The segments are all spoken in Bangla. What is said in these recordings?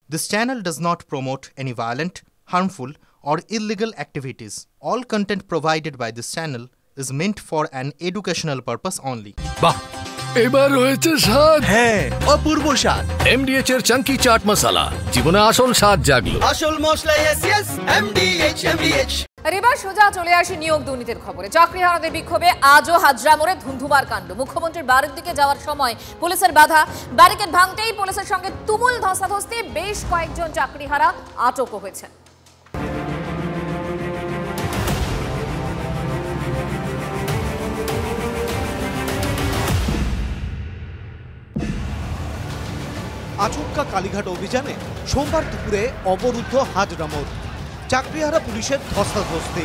This channel does not promote any violent, harmful, or illegal activities. All content provided by this channel is meant for an educational purpose only. বাহ, এবার হয়েছে স্বাদ। হ্যাঁ, অপূর্ব স্বাদ। MDH এর চাঙ্কি চাট মশলা, জীবনে আসল স্বাদ জাগলো। আসল মশলা yes MDH। আর এবার সোজা চলে আসি নিয়োগ দুর্নীতির খবরে। চাকরিহারাদের বিক্ষোভে আজও হাজরা মোড়ে ধুন্ধুমার কাণ্ড। মুখ্যমন্ত্রীর বাড়ির দিকে যাওয়ার সময় পুলিশের বাধা, ব্যারিকেড ভাঙতেই পুলিশের সঙ্গে তুমুল ধস্তাধস্তি, বেশ কয়েকজন চাকরিহারা আটকও হয়েছেন। আচমকা কালীঘাট অভিযানে সোমবার দুপুরে অবরুদ্ধ হাজরা মোড়। চাকরিহারা পুলিশের ধস্তাধস্তি,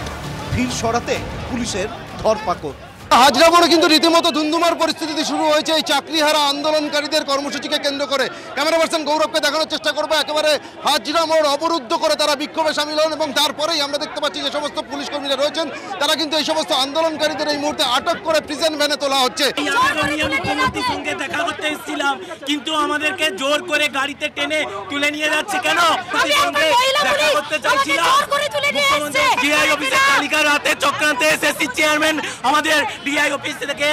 ভিড় সরাতে পুলিশের ধরপাকড়। হাজরা মোড়ে কিন্তু রীতিমতো ধুন্ধুমার পরিস্থিতি শুরু হয়েছে এই চাকরিহারা আন্দোলনকারীদের কর্মসূচিকে কেন্দ্র করে। ক্যামেরা পার্সন গৌরবকে দেখানোর চেষ্টা করবো। একেবারে হাজরা মোড় অবরুদ্ধ করে তারা বিক্ষোভে সামিল হন এবং তারপরেই আমরা দেখতে পাচ্ছি যে সমস্ত পুলিশ কর্মীরা রয়েছেন তারা কিন্তু এই সমস্ত আন্দোলনকারীদের এই মুহূর্তে আটক করে প্রিজন ভ্যানে তোলা হচ্ছে। মুখ্যমন্ত্রীর সঙ্গে দেখা করতে এসেছিলাম, কিন্তু আমাদেরকে জোর করে গাড়িতে টেনে তুলে নিয়ে যাচ্ছে কেন? দেখা করতে চাইছিলাম মুখ্যমন্ত্রী ডিআই অফিসের তালিকার রাতে চক্রান্তে এসএসসি চেয়ারম্যান আমাদের ডিআই অফিস থেকে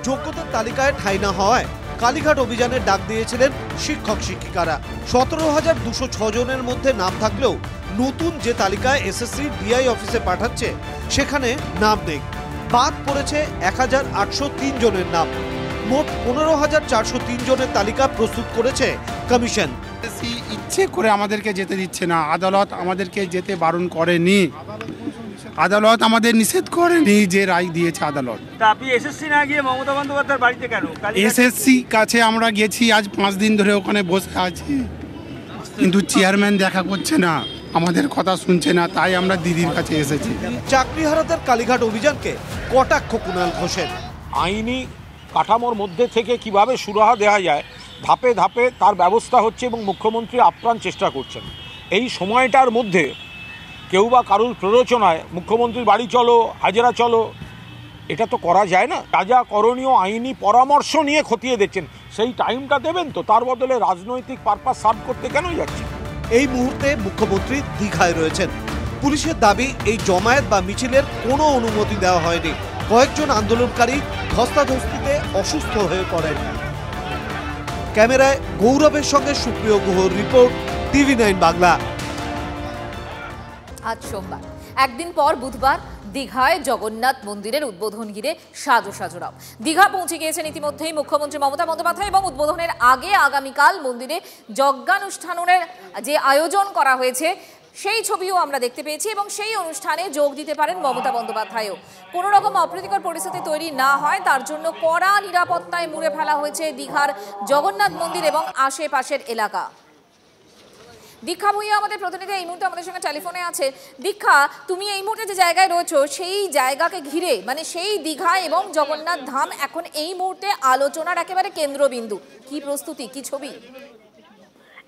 যোগ্যতার তালিকায় ঠাঁই না হওয়ায় কালীঘাট অভিযানের ডাক দিয়েছিলেন শিক্ষক শিক্ষিকারা। 17,206 জনের মধ্যে নাম থাকলেও নতুন যে তালিকায় এসএসসি ডিআই অফিসে পাঠাচ্ছে সেখানে নাম নেই। বাদ পড়েছে 1,803 জনের নাম। মোট 15,403 জনের তালিকা প্রস্তুত করেছে কমিশন। ইচ্ছে করে আমাদেরকে যেতে দিচ্ছে না, আদালত আমাদেরকে যেতে বারণ করেনি, আদালত আমাদের নিষেধ করেনি যে রায় দিয়েছে আদালত। আপনি এসএসসি না গিয়ে মমতা বন্দ্যোপাধ্যায়ের বাড়িতে কেন? এসএসসি কাছে আমরা গেছি, আজ 5 দিন ধরে ওখানে বসে আছি, কিন্তু চেয়ারম্যান দেখা করছে না, আমাদের কথা শুনছে না, তাই আমরা দিদির কাছে এসেছি। চাকরিহারাদের কালীঘাট অভিযানকে কটাক্ষ কুণাল ঘোষের। আইনি কাঠামোর মধ্যে থেকে কিভাবে সুরাহা দেওয়া যায় ধাপে ধাপে তার ব্যবস্থা হচ্ছে এবং মুখ্যমন্ত্রী আপ্রাণ চেষ্টা করছেন। এই সময়টার মধ্যে কেউ বা কারুর প্ররোচনায় মুখ্যমন্ত্রীর বাড়ি চলো, হাজরা চলো, এটা তো করা যায় না। যা করণীয় আইনি পরামর্শ নিয়ে খতিয়ে দেখছেন, সেই টাইমটা দেবেন তো, তার বদলে রাজনৈতিক পারপাস সার্ভ করতে কেন যাচ্ছে? এই মুহূর্তে মুখ্যমন্ত্রী দীঘায় রয়েছেন। পুলিশের দাবি এই জমায়েত বা মিছিলের কোনো অনুমতি দেওয়া হয়নি। কয়েকজন আন্দোলনকারী ধস্তাধস্তিতে অসুস্থ হয়ে পড়েন। ক্যামেরায় গৌরবের সঙ্গে সুপ্রিয় গুহর রিপোর্ট, TV9 বাংলা। আজ সোমবার, একদিন পর বুধবার দীঘায় জগন্নাথ মন্দিরের উদ্বোধন ঘিরে সাজোরাও। দীঘা পৌঁছে গিয়েছেন ইতিমধ্যেই মুখ্যমন্ত্রী মমতা বন্দ্যোপাধ্যায় এবং উদ্বোধনের আগে আগামীকাল মন্দিরে যজ্ঞানুষ্ঠানের যে আয়োজন করা হয়েছে সেই ছবিও আমরা দেখতে পেয়েছি এবং সেই অনুষ্ঠানে যোগ দিতে পারেন মমতা বন্দ্যোপাধ্যায়ও। কোনো রকম অপ্রীতিকর পরিস্থিতি তৈরি না হয় তার জন্য কড়া নিরাপত্তায় মুড়ে ফেলা হয়েছে দীঘার জগন্নাথ মন্দির এবং আশেপাশের এলাকা। দীক্ষা ভূঁইয়া আমাদের প্রতিনিধি এই মুহূর্তে আমাদের সঙ্গে টেলিফোনে আছে। দীক্ষা, তুমি এই মুহূর্তে যে জায়গায় রয়েছো সেই জায়গাকে ঘিরে, মানে সেই দীঘা এবং জগন্নাথ ধাম এখন এই মুহূর্তে আলোচনার একেবারে কেন্দ্রবিন্দু। কি প্রস্তুতি, কি ছবি?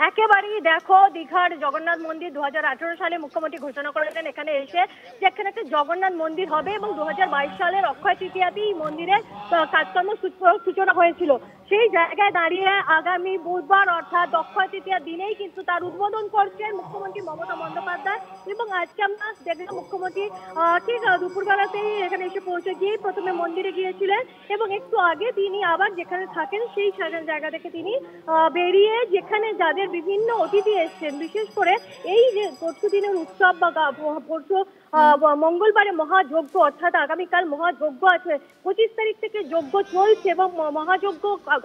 একেবারেই দেখো, দীঘার জগন্নাথ মন্দির 2018 সালে মুখ্যমন্ত্রী ঘোষণা করেছেন এখানে এসে যে এখানে একটা জগন্নাথ মন্দির হবে এবং 2022 সালের অক্ষয় তৃতীয়াতেই এই মন্দিরের কাজকর্ম সূচনা হয়েছিল। সেই জায়গায় দাঁড়িয়ে আগামী বুধবার অর্থাৎ অক্ষয় তৃতীয়ার দিনেই কিন্তু তার উদ্বোধন করছেন মুখ্যমন্ত্রী মমতা বন্দ্যোপাধ্যায়। এবং আজকে আমরা দেখলাম মুখ্যমন্ত্রী ঠিক দুপুরবেলাতেই এখানে এসে পৌঁছে গিয়ে প্রথমে মন্দিরে গিয়েছিলেন এবং একটু আগে তিনি আবার যেখানে থাকেন সেই জায়গা থেকে তিনি বেরিয়ে যেখানে যাদের বিভিন্ন অতিথি এসছেন, বিশেষ করে এই যে পরশু দিনের উৎসব বা পরশু মঙ্গলবারে মহাযজ্ঞ অর্থাৎ আগামীকাল মহাযজ্ঞ আছে, 25 তারিখ থেকে যজ্ঞ চলছে এবং মহাযজ্ঞ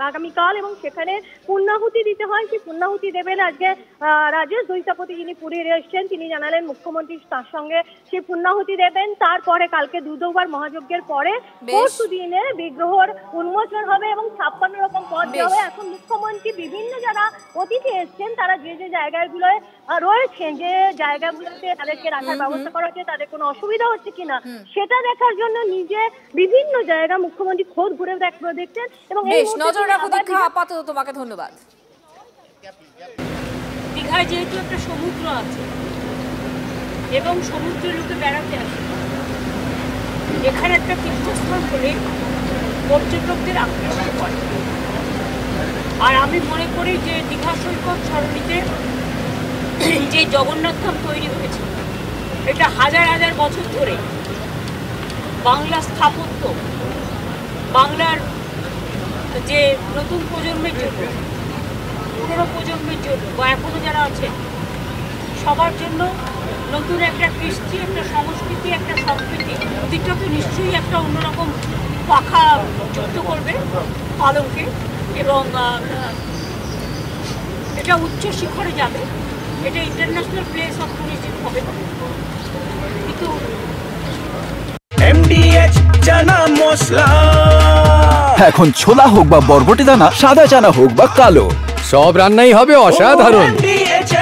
আগামীকাল এবং সেখানে পূর্ণাহুতি দিতে হয়। সেই পূর্ণাহুতি দেবেন আজকে রাজেশ দৈতাপতি, যিনি পুরীর এসছেন, তিনি জানালেন মুখ্যমন্ত্রী তার সঙ্গে সেই পূর্ণাহুতি দেবেন। তারপরে কালকে দুবার মহাযজ্ঞের পরে পরশু দিনে বিগ্রহর উন্মোচন হবে এবং 56 রকম পদ দেওয়া হবে। এখন মুখ্যমন্ত্রী বিভিন্ন যারা অতিথি এসছেন তারা যে জায়গাগুলোয় রয়েছেন, যে জায়গাগুলোতে তাদেরকে রাখার ব্যবস্থা করা হচ্ছে, তাদের কোনো অসুবিধা হচ্ছে কিনা সেটা দেখার জন্য নিজে বিভিন্ন জায়গা মুখ্যমন্ত্রী খোঁজ ঘুরে দেখছেন। এবং নজর রাখো দীক্ষা, আপাতত তোমাকে ধন্যবাদ। দীঘায় যেহেতু একটা সমুদ্র আছে এবং সমুদ্রের লোকে বেড়াতে আসে, এখানে একটা তীর্থস্থান হলে পর্যটকদের আকর্ষণ করে। আর আমি মনে করি যে দীঘা সৈকত সরণিতে যে জগন্নাথ ধাম তৈরি হয়েছে, এটা হাজার হাজার বছর ধরে বাংলার স্থাপত্য, বাংলার যে নতুন প্রজন্মের জন্য, পুরনো প্রজন্মের জন্য বা এখনো যারা আছে সবার জন্য নতুন একটা কৃষ্টি, একটা সংস্কৃতি, একটা সম্প্রীতি, প্রতিটা তো নিশ্চয়ই একটা অন্যরকম পাখা যুক্ত করবে পালঙ্কে, এবং এটা উচ্চ শিখরে যাবে, এটা ইন্টারন্যাশনাল প্লেস অফ টুরিজম হবে। কিন্তু MDH চানা মশলা, এখন ছোলা হোক বা বরবটি দানা, সাদা চানা হোক বা কালো, সব রান্নাই হবে অসাধারণ। MDH